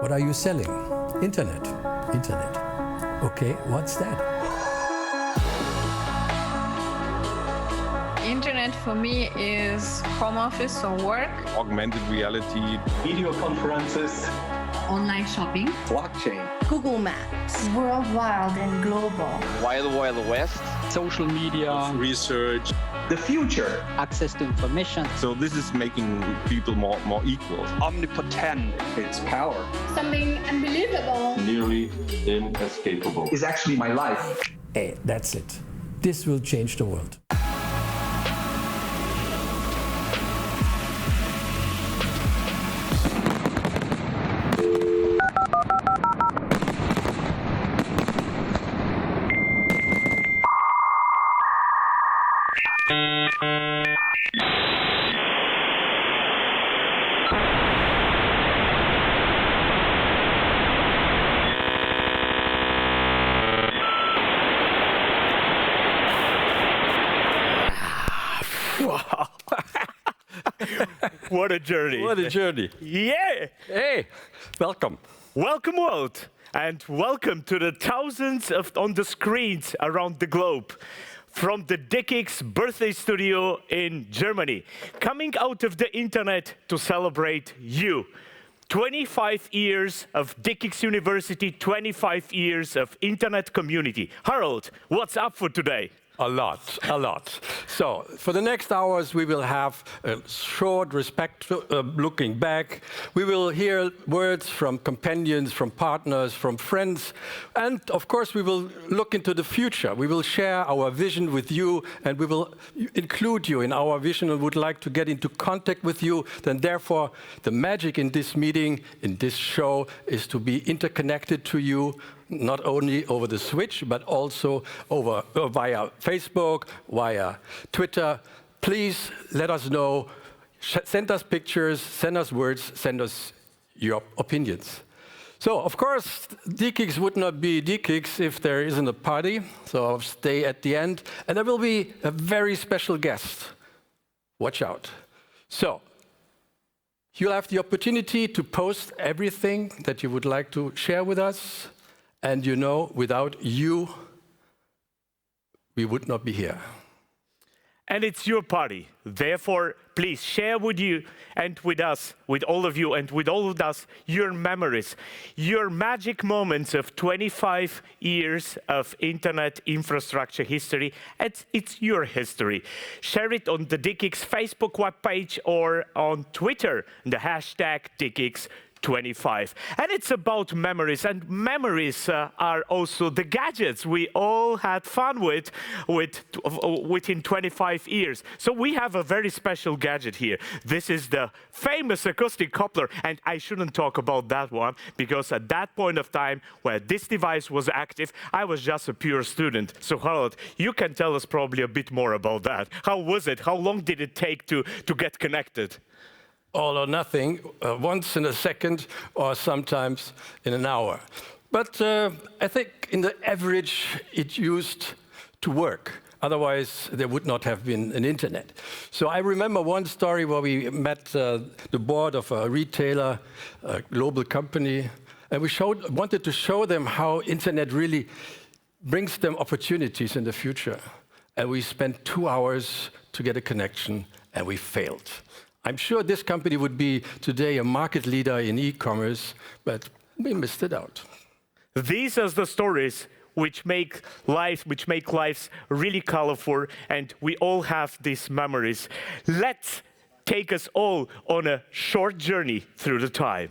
What are you selling? Internet. Internet. Okay, what's that? Internet for me is home office or work. Augmented reality. Video conferences. Online shopping. Blockchain. Google Maps. Worldwide and global. Wild West. Social media. Research. The future. Access to information. So this is making people more equal. Omnipotent. Its power. Something unbelievable. Nearly inescapable. Is actually my life. Hey, that's it. This will change the world. Wow. What a journey. What a journey. Yeah. Hey, welcome. Welcome, world. And welcome to the thousands on the screens around the globe. From the DE-CIX birthday studio in Germany, coming out of the internet to celebrate you. 25 years of DE-CIX University, 25 years of internet community. Harold, what's up for today? A lot, a lot. So, for the next hours, we will have a short, looking back. We will hear words from companions, from partners, from friends. And, of course, we will look into the future. We will share our vision with you, and we will include you in our vision and would like to get into contact with you. Then, therefore, the magic in this meeting, in this show, is to be interconnected to you, not only over the switch, but also via Facebook, via Twitter. Please let us know, send us pictures, send us words, send us your opinions. So, of course, DE-CIX would not be DE-CIX if there isn't a party, so I'll stay at the end. And there will be a very special guest. Watch out. So, you'll have the opportunity to post everything that you would like to share with us. And you know, without you, we would not be here. And it's your party. Therefore, please share with you and with us, with all of you and with all of us, your memories, your magic moments of 25 years of internet infrastructure history. It's your history. Share it on the DE-CIX Facebook webpage or on Twitter, the hashtag DE-CIX 25. And it's about memories, and memories are also the gadgets we all had fun with within 25 years. So we have a very special gadget here. This is the famous acoustic coupler, and I shouldn't talk about that one, because at that point of time where this device was active, I was just a pure student. So Harold, you can tell us probably a bit more about that. How was it? How long did it take to get connected? All or nothing, once in a second, or sometimes in an hour. But I think in the average, it used to work. Otherwise, there would not have been an internet. So I remember one story where we met the board of a retailer, a global company, and we wanted to show them how internet really brings them opportunities in the future. And we spent 2 hours to get a connection, and we failed. I'm sure this company would be today a market leader in e-commerce, but we missed it out. These are the stories which make lives really colorful, and we all have these memories. Let's take us all on a short journey through the time.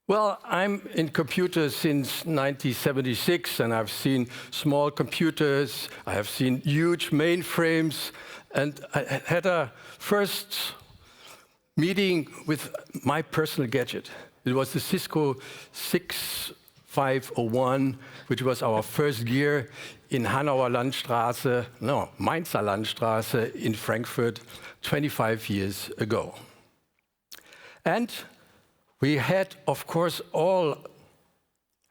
Well, I'm in computers since 1976, and I've seen small computers, I have seen huge mainframes, and I had a first meeting with my personal gadget. It was the Cisco 6501, which was our first gear in Mainzer Landstraße in Frankfurt 25 years ago. And we had, of course, all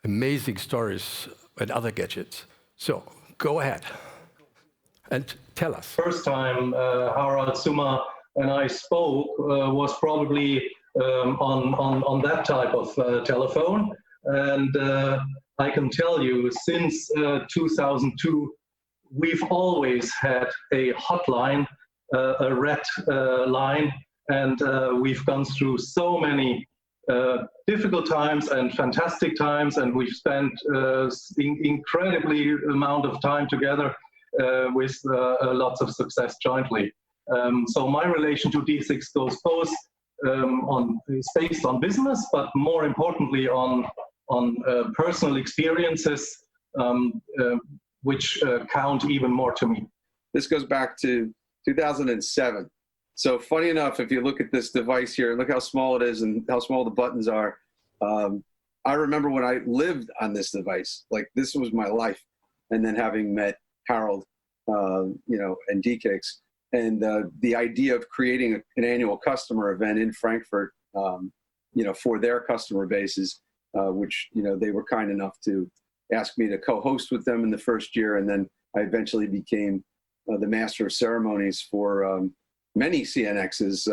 amazing stories and other gadgets. So go ahead and tell us. First time Harald Summer and I spoke was probably on that type of telephone. And I can tell you, since 2002, we've always had a hotline, a red line, and we've gone through so many difficult times and fantastic times, and we've spent incredibly amount of time together with lots of success jointly. So my relation to DE-CIX goes both it's based on business, but more importantly on personal experiences, which count even more to me. This goes back to 2007. So funny enough, if you look at this device here, look how small it is and how small the buttons are. I remember when I lived on this device, like this was my life. And then having met Harald, and DE-CIX, and the idea of creating an annual customer event in Frankfurt, for their customer bases, which, they were kind enough to ask me to co-host with them in the first year. And then I eventually became the master of ceremonies for many CNXs,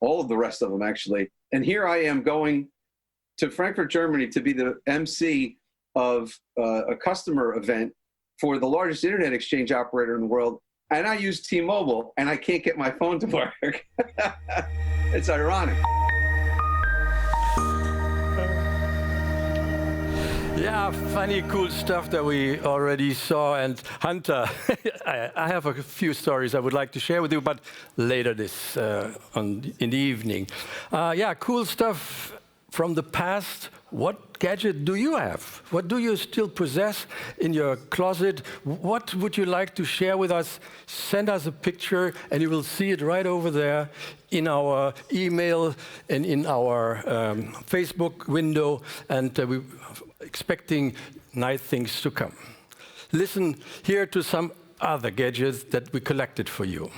all of the rest of them actually. And here I am going to Frankfurt, Germany to be the MC of a customer event for the largest internet exchange operator in the world. And I use T-Mobile and I can't get my phone to work. It's ironic. Yeah, funny, cool stuff that we already saw. And Hunter, I have a few stories I would like to share with you, but later in the evening. Yeah, cool stuff from the past. What gadget do you have? What do you still possess in your closet? What would you like to share with us? Send us a picture, and you will see it right over there in our email and in our Facebook window. And we're expecting nice things to come. Listen here to some other gadgets that we collected for you.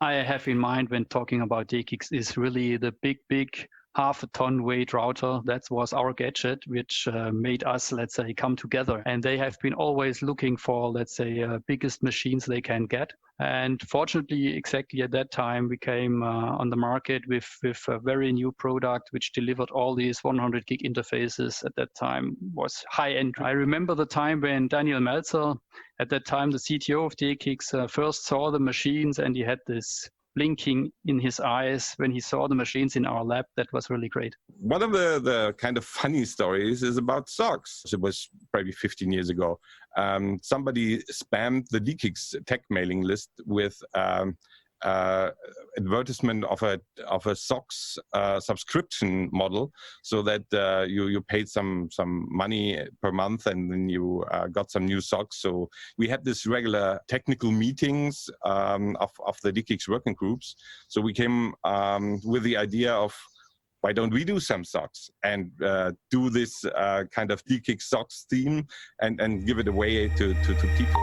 I have in mind when talking about DE-CIX is really the big half-a-ton weight router. That was our gadget, which made us, let's say, come together. And they have been always looking for, let's say, biggest machines they can get. And fortunately, exactly at that time, we came on the market with a very new product, which delivered all these 100 gig interfaces. At that time was high end. I remember the time when Daniel Meltzer, at that time the CTO of DE-CIX, first saw the machines, and he had this blinking in his eyes when he saw the machines in our lab. That was really great. One of the kind of funny stories is about socks. It was probably 15 years ago. Somebody spammed the DE-CIX tech mailing list with advertisement of a socks subscription model, so that you paid some money per month and then you got some new socks. So we had this regular technical meetings of the DE-CIX working groups. So we came with the idea of, why don't we do some socks and do this kind of DE-CIX socks theme and give it away to people.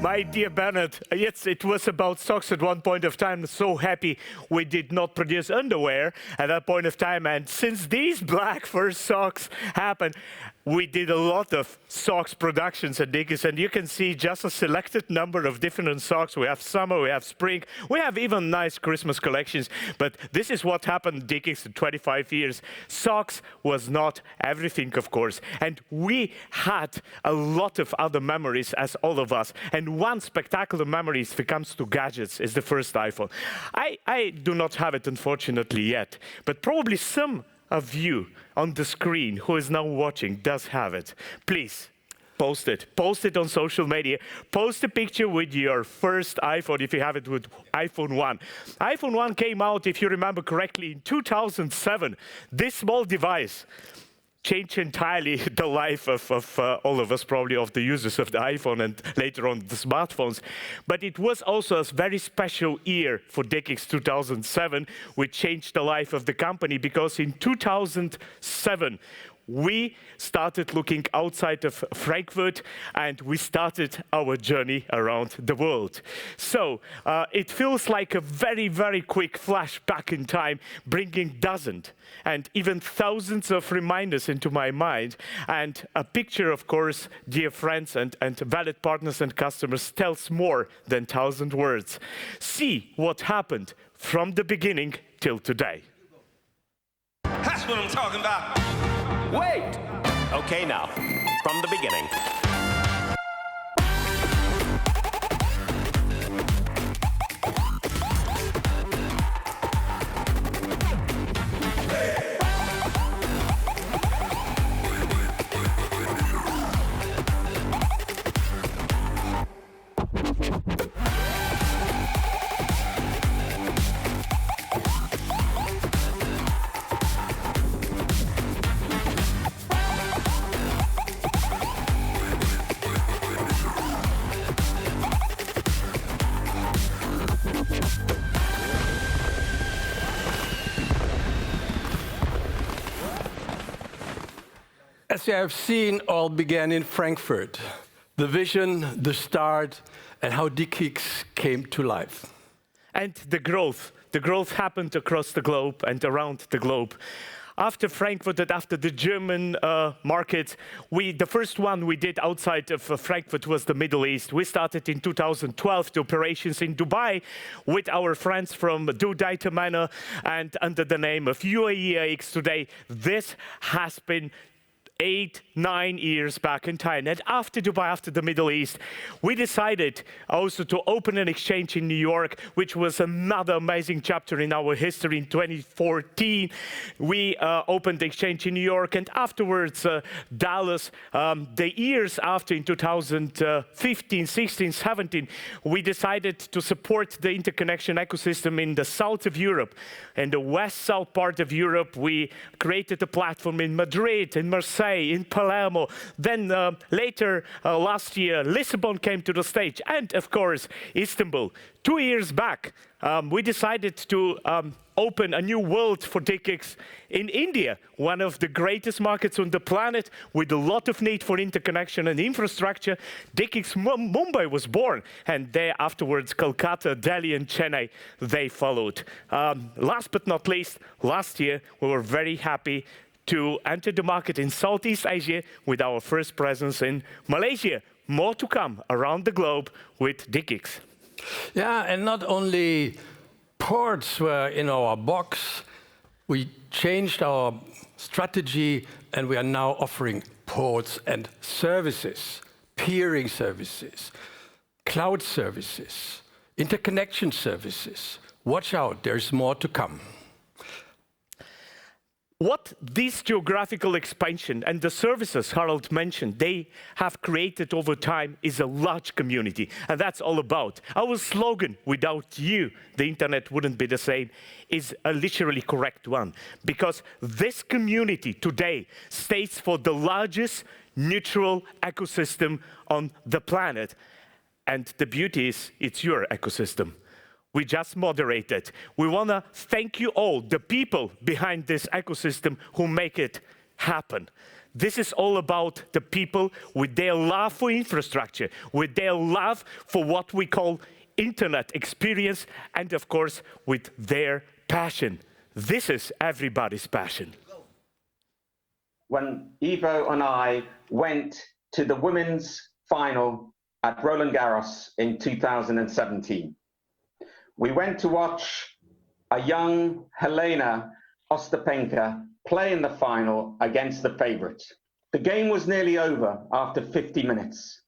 My dear Bernard, yes, it was about socks at one point of time. So happy we did not produce underwear at that point of time. And since these black fur socks happened, we did a lot of socks productions at DE-CIX, and you can see just a selected number of different socks. We have summer, we have spring, we have even nice Christmas collections. But this is what happened at DE-CIX in 25 years. Socks was not everything, of course. And we had a lot of other memories, as all of us. And one spectacular memory if it comes to gadgets is the first iPhone. I do not have it, unfortunately, yet. But probably some of you on the screen who is now watching does have it. Please, post it on social media, post a picture with your first iPhone if you have it with iPhone 1. iPhone 1 came out, if you remember correctly, in 2007. This small device changed entirely the life of all of us, probably of the users of the iPhone and later on the smartphones. But it was also a very special year for DE-CIX 2007, which changed the life of the company, because in 2007, we started looking outside of Frankfurt and we started our journey around the world. So it feels like a very, very quick flash back in time, bringing dozens and even thousands of reminders into my mind. And a picture, of course, dear friends and valid partners and customers, tells more than 1,000 words. See what happened from the beginning till today. That's what I'm talking about. Wait! Okay, now, from the beginning. As you have seen, all began in Frankfurt. The vision, the start, and how DE-CIX came to life. And the growth happened across the globe and around the globe. After Frankfurt and after the German market, the first one we did outside of Frankfurt was the Middle East. We started in 2012 the operations in Dubai with our friends from Data Manor, and under the name of DE-CIX today. This has been 8-9 years back in time. And after Dubai, after the Middle East, we decided also to open an exchange in New York, which was another amazing chapter in our history. In 2014, we opened the exchange in New York, and afterwards Dallas. The years after, in 2015, 16, 17, we decided to support the interconnection ecosystem in the south of Europe. In the west-south part of Europe, we created a platform in Madrid, in Marseille, in Palermo. Then later last year, Lisbon came to the stage, and of course, Istanbul. 2 years back, we decided to open a new world for DE-CIX in India, one of the greatest markets on the planet, with a lot of need for interconnection and infrastructure. DE-CIX Mumbai was born, and there afterwards, Kolkata, Delhi, and Chennai, they followed. Last but not least, last year, we were very happy to enter the market in Southeast Asia with our first presence in Malaysia. More to come around the globe with DE-CIX. Yeah, and not only ports were in our box, we changed our strategy and we are now offering ports and services, peering services, cloud services, interconnection services. Watch out, there's more to come. What this geographical expansion and the services Harald mentioned, they have created over time is a large community, and that's all about. Our slogan, "Without you, the internet wouldn't be the same," is a literally correct one, because this community today stands for the largest neutral ecosystem on the planet. And the beauty is, it's your ecosystem. We just moderate it. We want to thank you all, the people behind this ecosystem who make it happen. This is all about the people with their love for infrastructure, with their love for what we call internet experience, and of course, with their passion. This is everybody's passion. When Ivo and I went to the women's final at Roland Garros in 2017, we went to watch a young Helena Ostapenko play in the final against the favorite. The game was nearly over after 50 minutes.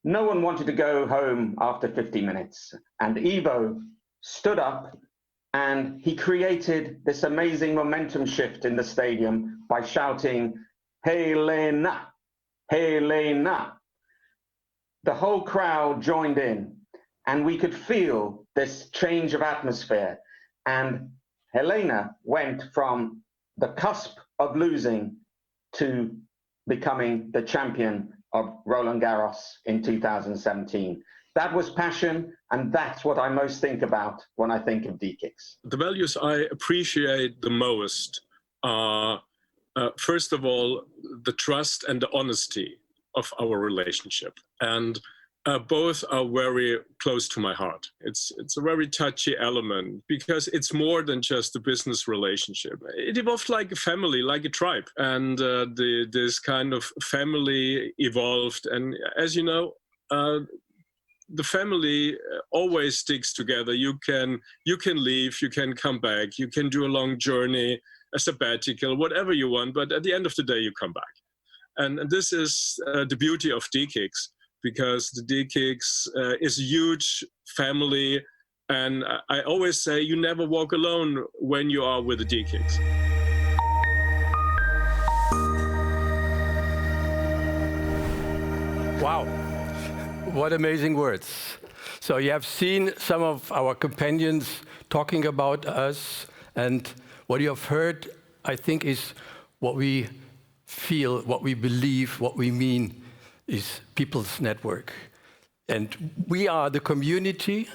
No one wanted to go home after 50 minutes. And Ivo stood up and he created this amazing momentum shift in the stadium by shouting, "Helena." Helena. The whole crowd joined in, and we could feel this change of atmosphere. And Helena went from the cusp of losing to becoming the champion of Roland Garros in 2017. That was passion, and that's what I most think about when I think of DE-CIX. The values I appreciate the most are, first of all, the trust and the honesty of our relationship. And both are very close to my heart. It's a very touchy element because it's more than just a business relationship. It evolved like a family, like a tribe. And this kind of family evolved. And as you know, the family always sticks together. You can leave, you can come back, you can do a long journey, a sabbatical, whatever you want, but at the end of the day, you come back. And this is the beauty of DE-CIX, because the DE-CIX is a huge family. And I always say you never walk alone when you are with the DE-CIX. Wow. What amazing words. So you have seen some of our companions talking about us, and what you have heard, I think, is what we feel, what we believe, what we mean is people's network. And we are the community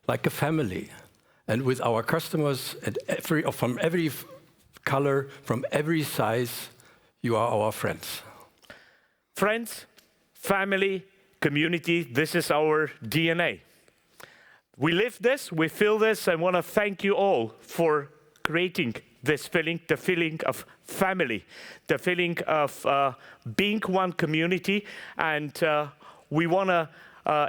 like a family. And with our customers and from every color, from every size, you are our friends. Friends, family, community, this is our DNA. We live this, we feel this. I want to thank you all for creating this feeling, the feeling of family, the feeling of being one community. And we want to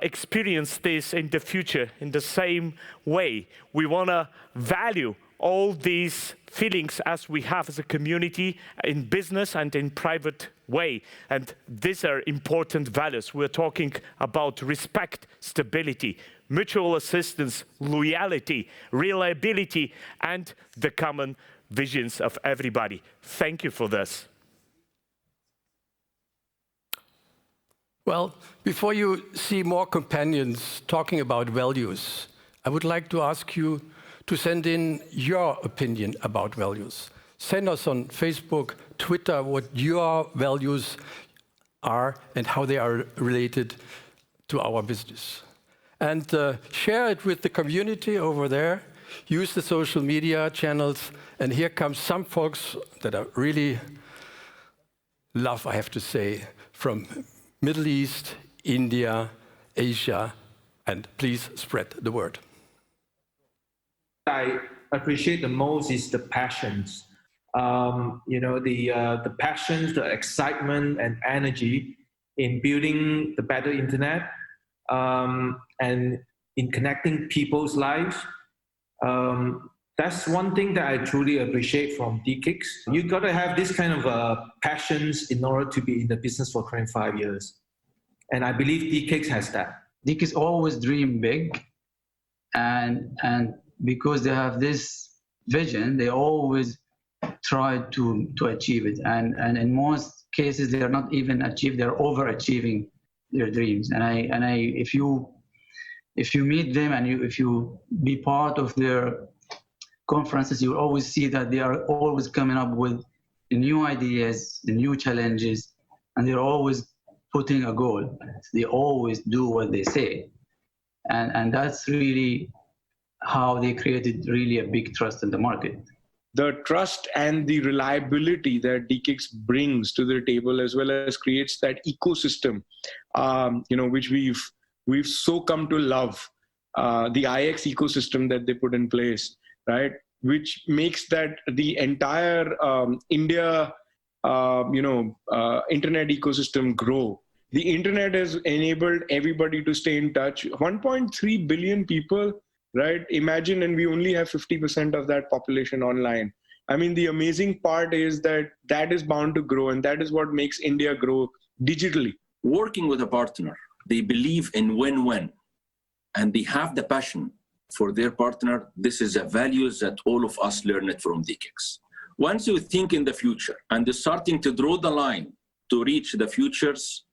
experience this in the future in the same way. We want to value all these feelings as we have as a community in business and in private way. And these are important values. We're talking about respect, stability, mutual assistance, loyalty, reliability, and the common visions of everybody. Thank you for this. Well, before you see more companions talking about values, I would like to ask you to send in your opinion about values. Send us on Facebook, Twitter, what your values are and how they are related to our business. And share it with the community over there. Use the social media channels. And here comes some folks that I really love, I have to say, from Middle East, India, Asia, and please spread the word. I appreciate the most is the passions. You know, the passions, the excitement and energy in building the better internet and in connecting people's lives. That's one thing that I truly appreciate from DE-CIX. You got to have this kind of passions in order to be in the business for 25 years. And I believe DE-CIX has that. DE-CIX always dream big, and because they have this vision, they always try to achieve it. And in most cases, they are not even achieved; they're overachieving their dreams. And if you meet them and if you be part of their conferences, you will always see that they are always coming up with the new ideas, the new challenges, and they're always putting a goal. They always do what they say. And that's really how they created really a big trust in the market. The trust and the reliability that DE-CIX brings to the table, as well as creates that ecosystem, which we've so come to love, the IX ecosystem that they put in place, right? Which makes that the entire India, internet ecosystem grow. The internet has enabled everybody to stay in touch. 1.3 billion people, right? Imagine, and we only have 50% of that population online. I mean, the amazing part is that is bound to grow, and that is what makes India grow digitally. Working with a partner, they believe in win-win, and they have the passion for their partner. This is a values that all of us learn it from DE-CIX. Once you think in the future and starting to draw the line to reach the futures,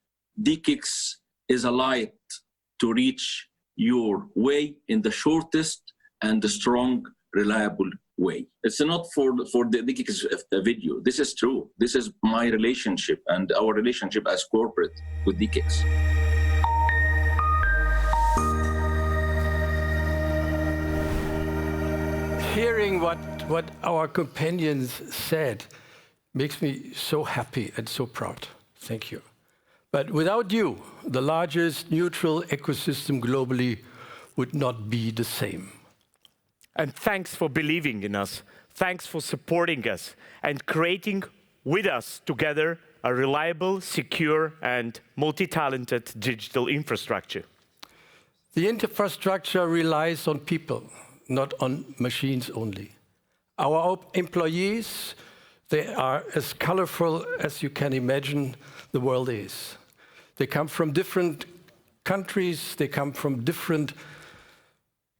DE-CIX is a light to reach your way in the shortest and the strong, reliable way. It's not for the DE-CIX video. This is true. This is my relationship and our relationship as corporate with DE-CIX. Hearing what our companions said makes me so happy and so proud. Thank you. But without you, the largest neutral ecosystem globally would not be the same. And thanks for believing in us. Thanks for supporting us and creating with us together a reliable, secure, and multi-talented digital infrastructure. The infrastructure relies on people, not on machines only. Our employees, they are as colorful as you can imagine the world is. They come from different countries, they come from different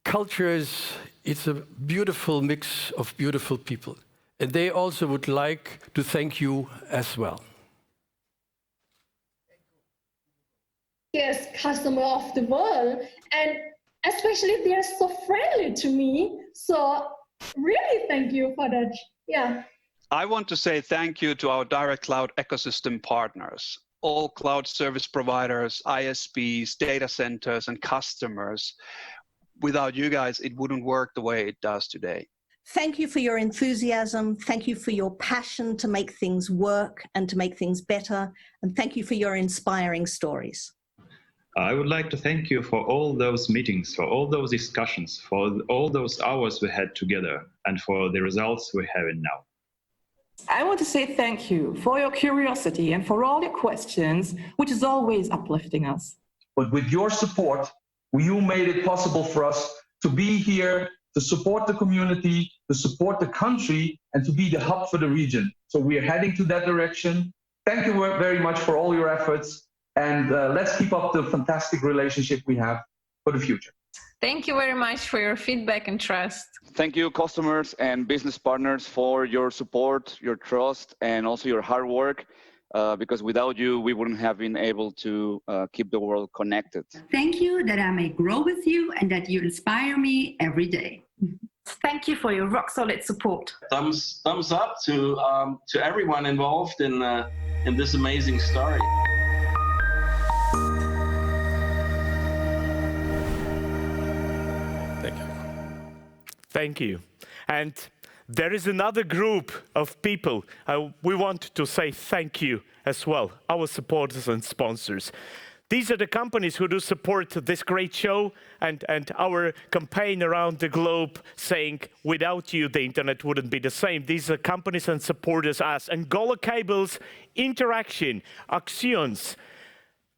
cultures. It's a beautiful mix of beautiful people. And they also would like to thank you as well. Yes, customer of the world, and especially they're so friendly to me. So really thank you for that. Yeah. I want to say thank you to our direct cloud ecosystem partners, all cloud service providers, ISPs, data centers, and customers. Without you guys, it wouldn't work the way it does today. Thank you for your enthusiasm. Thank you for your passion to make things work and to make things better. And thank you for your inspiring stories. I would like to thank you for all those meetings, for all those discussions, for all those hours we had together, and for the results we're having now. I want to say thank you for your curiosity and for all your questions, which is always uplifting us. But with your support, you made it possible for us to be here, to support the community, to support the country, and to be the hub for the region. So we are heading to that direction. Thank you very much for all your efforts, and let's keep up the fantastic relationship we have for the future. Thank you very much for your feedback and trust. Thank you, customers and business partners, for your support, your trust, and also your hard work. Because without you, we wouldn't have been able to keep the world connected. Thank you that I may grow with you and that you inspire me every day. Thank you for your rock solid support. Thumbs up to everyone involved in this amazing story. Thank you. Thank you. And there is another group of people we want to say thank you as well, our supporters and sponsors. These are the companies who do support this great show and our campaign around the globe saying, without you, the internet wouldn't be the same. These are companies and supporters as Angola Cables, Interaction, Axions,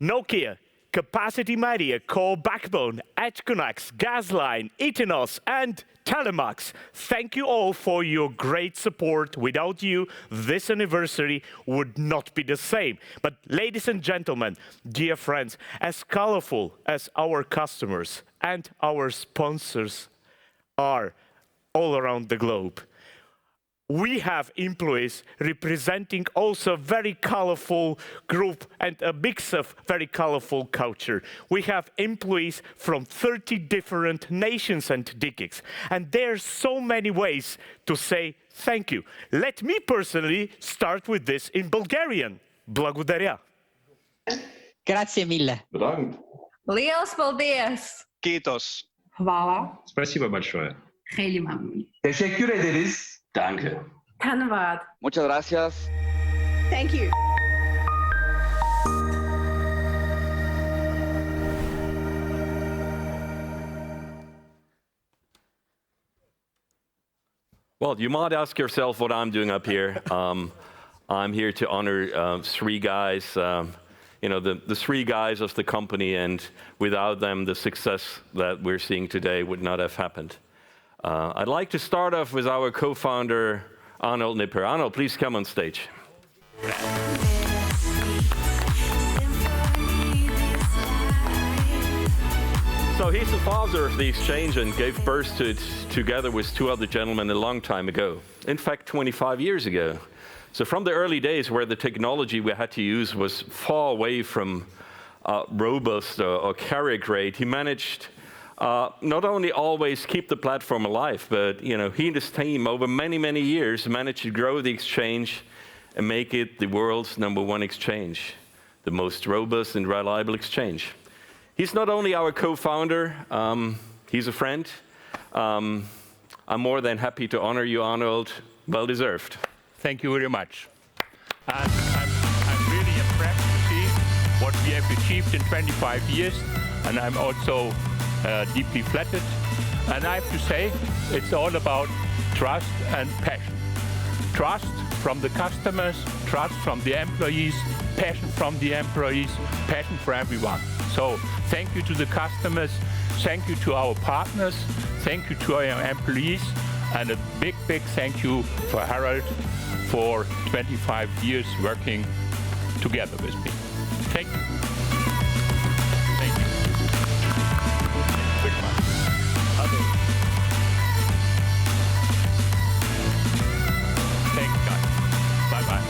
Nokia, Capacity Media, Core Backbone, EdgeConneX, Gasline, Itenos, and Telemax. Thank you all for your great support. Without you, this anniversary would not be the same. But ladies and gentlemen, dear friends, as colorful as our customers and our sponsors are all around the globe, we have employees representing also a very colorful group and a mix of very colorful culture. We have employees from 30 different nations and DE-CIX. And there's so many ways to say thank you. Let me personally start with this in Bulgarian. Благодаря. Grazie mille. Leos Baldeas. Kiitos. Hvala. Спасибо большое. Хейли мамуни. Teşekkür ederiz. Danke. Tanavad. Muchas gracias. Thank you. Well, you might ask yourself what I'm doing up here. I'm here to honor three guys, the three guys of the company, and without them, the success that we're seeing today would not have happened. I'd like to start off with our co-founder, Arnold Nipper. Arnold, please come on stage. So he's the father of the exchange and gave birth to it together with two other gentlemen a long time ago. In fact, 25 years ago. So from the early days where the technology we had to use was far away from robust or carrier grade, he managed not only always keep the platform alive, but he and his team over many, many years managed to grow the exchange and make it the world's #1 exchange, the most robust and reliable exchange. He's not only our co-founder, he's a friend. I'm more than happy to honor you, Arnold. Well deserved. Thank you very much. And I'm really impressed to see what we have achieved in 25 years, and I'm also deeply flattered. And I have to say, it's all about trust and passion. Trust from the customers, trust from the employees, passion from the employees, passion for everyone. So thank you to the customers, thank you to our partners, thank you to our employees, and a big, big thank you for Harold for 25 years working together with me. Thank you. Thank you. Very much. Thanks, guys. Bye-bye.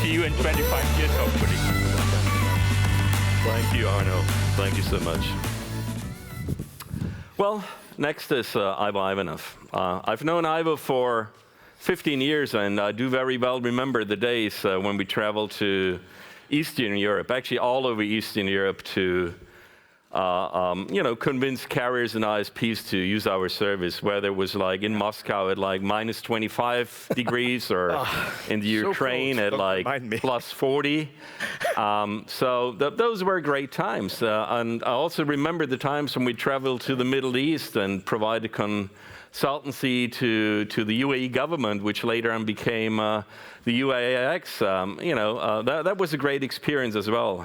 See you in 25 years, hopefully. Thank you, Arno. Thank you so much. Well, next is Ivo Ivanov. I've known Ivo for 15 years, and I do very well remember the days when we traveled to Eastern Europe, actually all over Eastern Europe, to convince carriers and ISPs to use our service, whether it was like in Moscow at like minus 25 degrees or in the Ukraine at like plus 40. So those were great times. And I also remember the times when we traveled to the Middle East and provided consultancy to the UAE government, which later on became the UAIX. That was a great experience as well.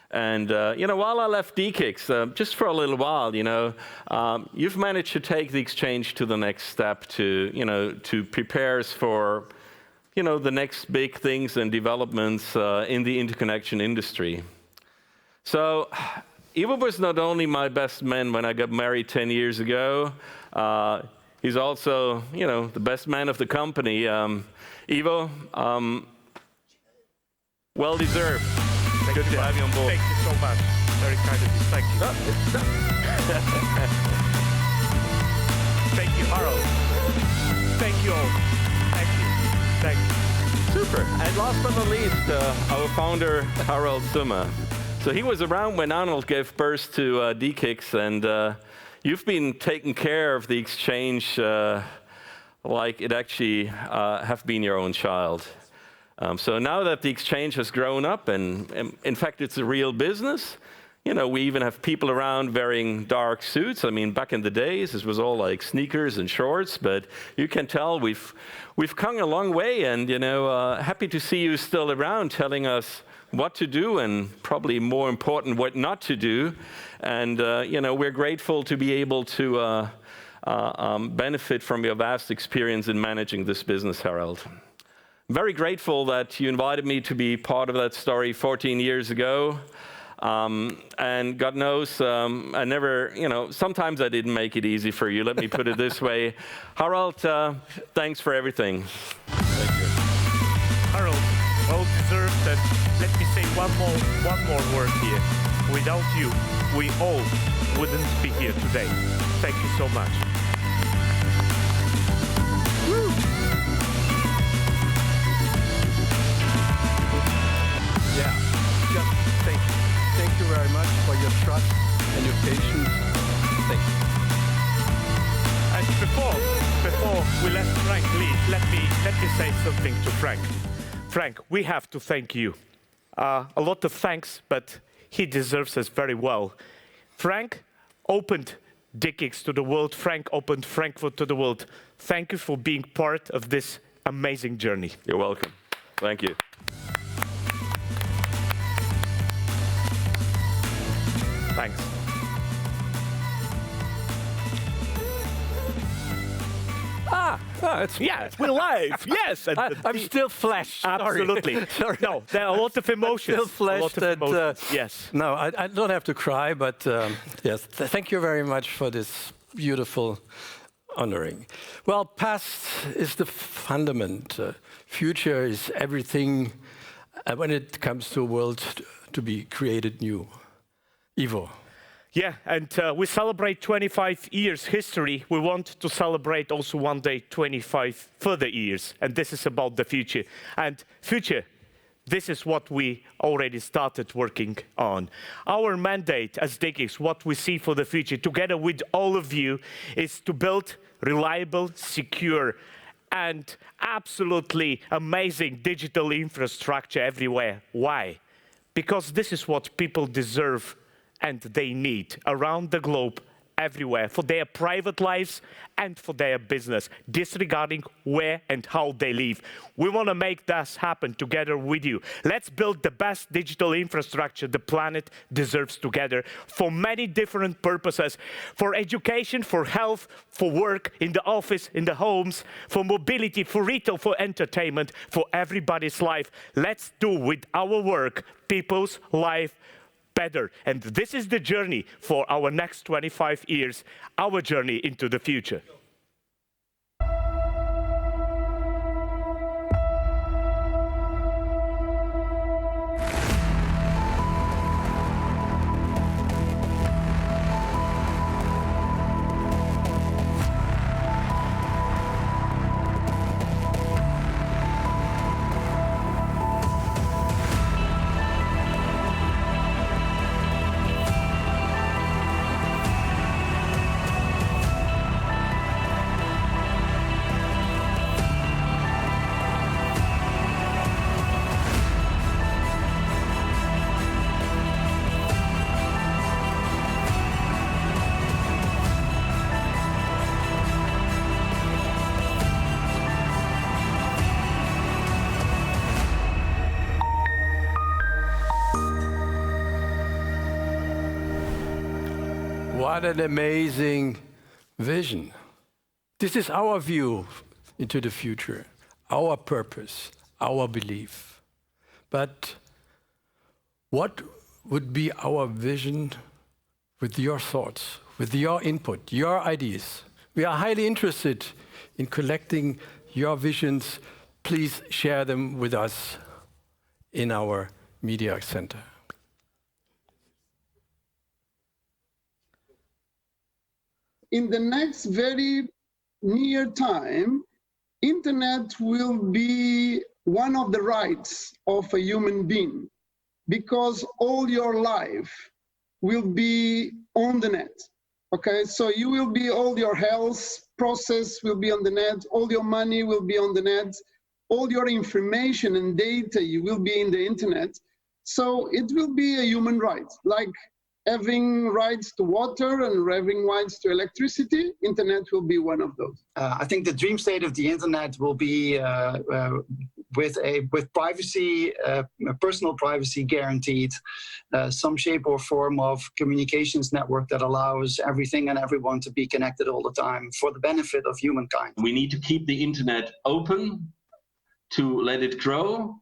And while I left DE-CIX, just for a little while, you've managed to take the exchange to the next step, to prepare us for, the next big things and developments in the interconnection industry. So, Ivo was not only my best man when I got married 10 years ago. He's also, the best man of the company. Ivo, well deserved. Good to have you on board. Thank you so much. Very kind of you. Thank you. Thank you, Harold. Thank you all. Thank you. Thank you. Super. And last but not least, our founder, Harald Summer. So he was around when Arnold gave birth to DE-CIX, and you've been taking care of the exchange like it actually have been your own child. So now that the exchange has grown up, and in fact it's a real business, we even have people around wearing dark suits. I mean, back in the days, this was all like sneakers and shorts, but you can tell we've come a long way, and happy to see you still around, telling us what to do, and probably more important, what not to do. And we're grateful to be able to benefit from your vast experience in managing this business, Harold. Very grateful that you invited me to be part of that story 14 years ago. And God knows, I never, sometimes I didn't make it easy for you. Let me put it this way. Harold, thanks for everything. Thank you. Harold, well deserved. And let me say one more word here. Without you, we all wouldn't be here today. Thank you so much. Woo. Yeah, just thank you. Thank you very much for your trust and your patience. Thank you. And before we let Frank leave, let me say something to Frank. Frank, we have to thank you. A lot of thanks, but he deserves us very well. Frank opened DE-CIX to the world. Frank opened Frankfurt to the world. Thank you for being part of this amazing journey. You're welcome. Thank you. Thanks. We're live. Yes, I'm still flashed. Absolutely. Sorry. No, there are a lot of emotions. Still flashed. Yes. No, I don't have to cry, but yes, thank you very much for this beautiful honoring. Well, past is the fundament. Future is everything when it comes to a world to be created new. Ivo. Yeah, and we celebrate 25 years history. We want to celebrate also one day 25 further years. And this is about the future. And future, this is what we already started working on. Our mandate as DE-CIX, what we see for the future, together with all of you, is to build reliable, secure, and absolutely amazing digital infrastructure everywhere. Why? Because this is what people deserve and they need around the globe, everywhere, for their private lives and for their business, disregarding where and how they live. We want to make this happen together with you. Let's build the best digital infrastructure the planet deserves together for many different purposes, for education, for health, for work, in the office, in the homes, for mobility, for retail, for entertainment, for everybody's life. Let's do with our work people's life better. And this is the journey for our next 25 years, our journey into the future. What an amazing vision. This is our view into the future, our purpose, our belief. But what would be our vision with your thoughts, with your input, your ideas? We are highly interested in collecting your visions. Please share them with us in our media center. In the next very near time, internet will be one of the rights of a human being, because all your life will be on the net. Okay, so you will be, all your health process will be on the net, all your money will be on the net, all your information and data you will be in the internet. So it will be a human right, like having rights to water and having rights to electricity. Internet will be one of those. I think the dream state of the internet will be with privacy, personal privacy guaranteed, some shape or form of communications network that allows everything and everyone to be connected all the time for the benefit of humankind. We need to keep the internet open, to let it grow,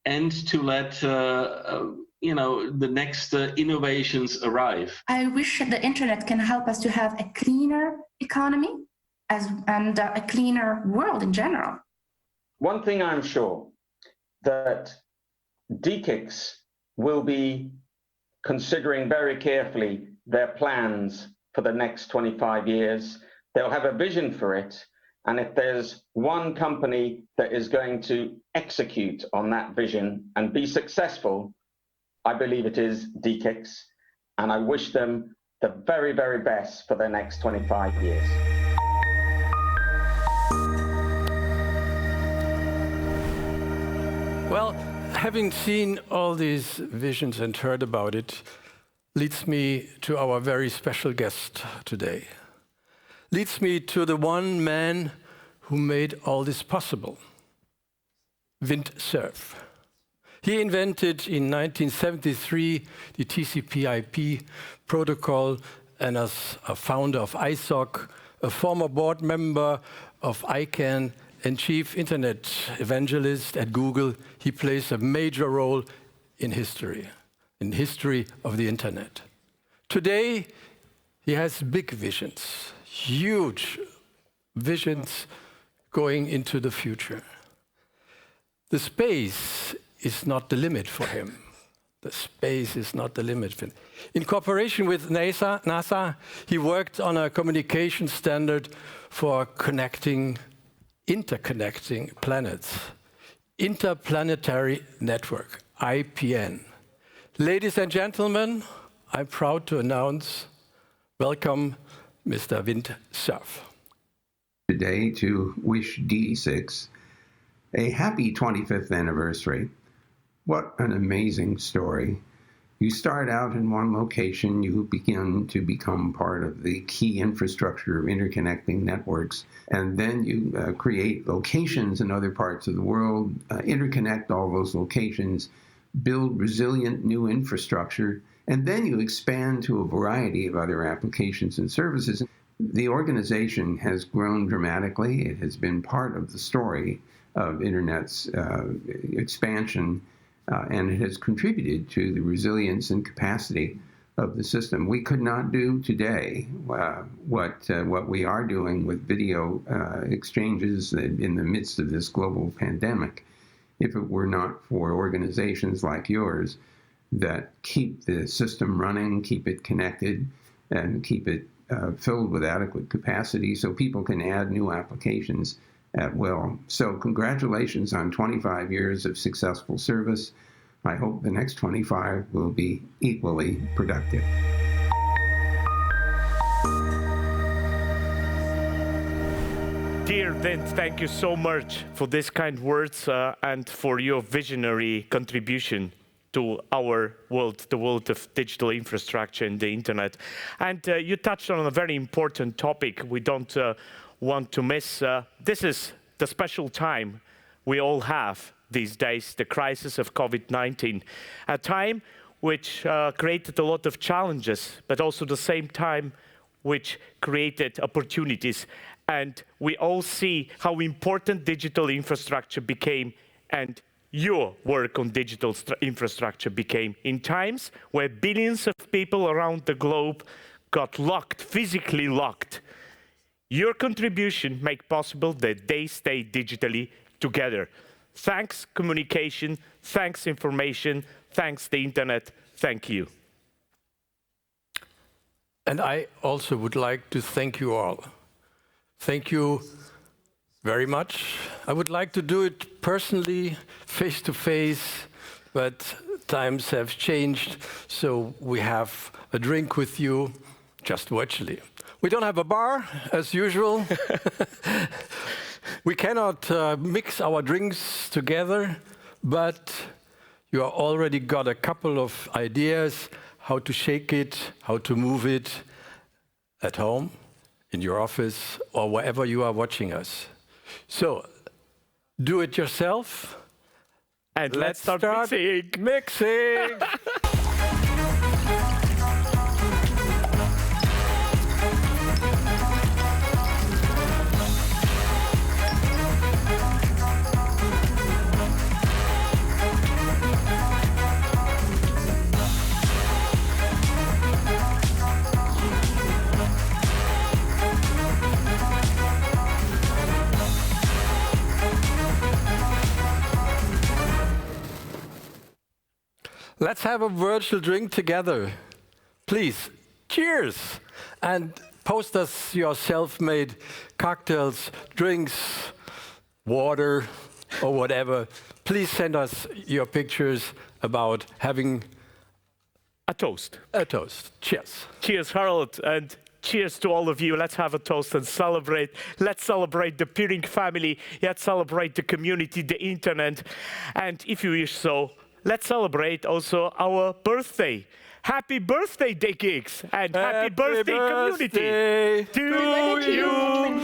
and to let the next innovations arrive. I wish the internet can help us to have a cleaner economy and a cleaner world in general. One thing I'm sure, that DE-CIX will be considering very carefully their plans for the next 25 years. They'll have a vision for it. And if there's one company that is going to execute on that vision and be successful, I believe it is DE-CIX, and I wish them the very, very best for the next 25 years. Well, having seen all these visions and heard about it, leads me to our very special guest today. Leads me to the one man who made all this possible, Vint Cerf. He invented in 1973 the TCP/IP protocol, and as a founder of ISOC, a former board member of ICANN, and chief internet evangelist at Google, he plays a major role in history of the internet. Today, he has big visions, huge visions going into the future. The space is not the limit for him. The space is not the limit. In cooperation with NASA, he worked on a communication standard for interconnecting planets. Interplanetary Network, IPN. Ladies and gentlemen, I'm proud to announce, welcome, Mr. Vint Cerf. Today to wish DE-CIX a happy 25th anniversary. What an amazing story. You start out in one location, you begin to become part of the key infrastructure of interconnecting networks, and then you create locations in other parts of the world, interconnect all those locations, build resilient new infrastructure, and then you expand to a variety of other applications and services. The organization has grown dramatically. It has been part of the story of Internet's expansion, and it has contributed to the resilience and capacity of the system. We could not do today what we are doing with video exchanges in the midst of this global pandemic if it were not for organizations like yours that keep the system running, keep it connected, and keep it filled with adequate capacity so people can add new applications at will. So congratulations on 25 years of successful service. I hope the next 25 will be equally productive. Dear Vint, thank you so much for these kind words and for your visionary contribution to our world, the world of digital infrastructure and the internet. And you touched on a very important topic we don't want to miss. This is the special time we all have these days, the crisis of COVID-19, a time which created a lot of challenges, but also at the same time which created opportunities. And we all see how important digital infrastructure became and your work on digital infrastructure became in times where billions of people around the globe got locked, physically locked. Your contribution made possible that they stay digitally together. Thanks communication, thanks information, thanks the internet, thank you. And I also would like to thank you all. Thank you very much. I would like to do it personally, face to face, but times have changed, so we have a drink with you, just virtually. We don't have a bar, as usual. We cannot mix our drinks together, but you already got a couple of ideas how to shake it, how to move it at home, in your office, or wherever you are watching us. So, do it yourself. And let's start mixing. Let's have a virtual drink together. Please, cheers! And post us your self-made cocktails, drinks, water, or whatever. Please send us your pictures about having a toast. A toast. Cheers. Cheers, Harold, and cheers to all of you. Let's have a toast and celebrate. Let's celebrate the Peering family. Let's celebrate the community, the internet. And if you wish so, let's celebrate also our birthday. Happy birthday, DE-CIX, and happy birthday, community. To you.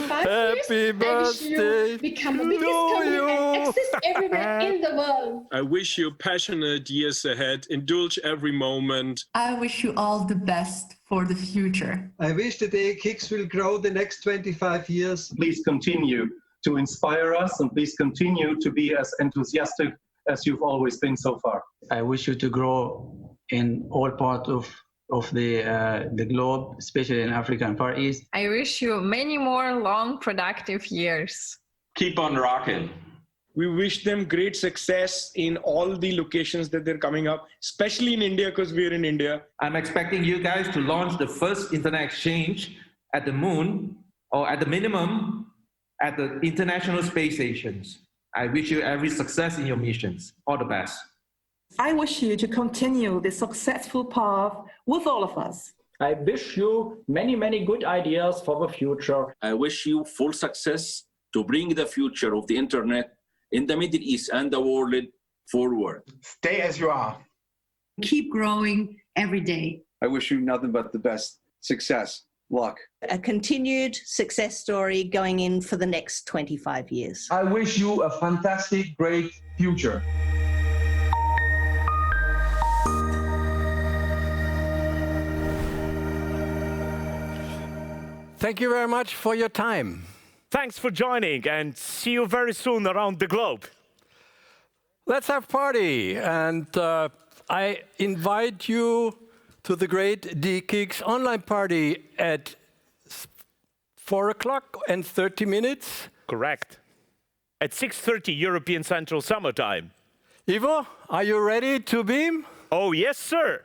Happy birthday. Become the biggest company and exist everywhere in the world. I wish you passionate years ahead. Indulge every moment. I wish you all the best for the future. I wish the DE-CIX will grow the next 25 years. Please continue to inspire us, and please continue to be as enthusiastic as you've always been so far. I wish you to grow in all parts of of the globe, especially in Africa and Far East. I wish you many more long, productive years. Keep on rocking. We wish them great success in all the locations that they're coming up, especially in India, because we're in India. I'm expecting you guys to launch the first internet exchange at the moon, or at the minimum, at the International Space Stations. I wish you every success in your missions. All the best. I wish you to continue the successful path with all of us. I wish you many, many good ideas for the future. I wish you full success to bring the future of the internet in the Middle East and the world forward. Stay as you are. Keep growing every day. I wish you nothing but the best success, luck. A continued success story going in for the next 25 years. I wish you a fantastic, great future. Thank you very much for your time. Thanks for joining, and see you very soon around the globe. Let's have party, and I invite you to the great DE-CIX online party at 4:30. Correct. At 6:30 European Central Summer Time. Ivo, are you ready to beam? Oh, yes, sir.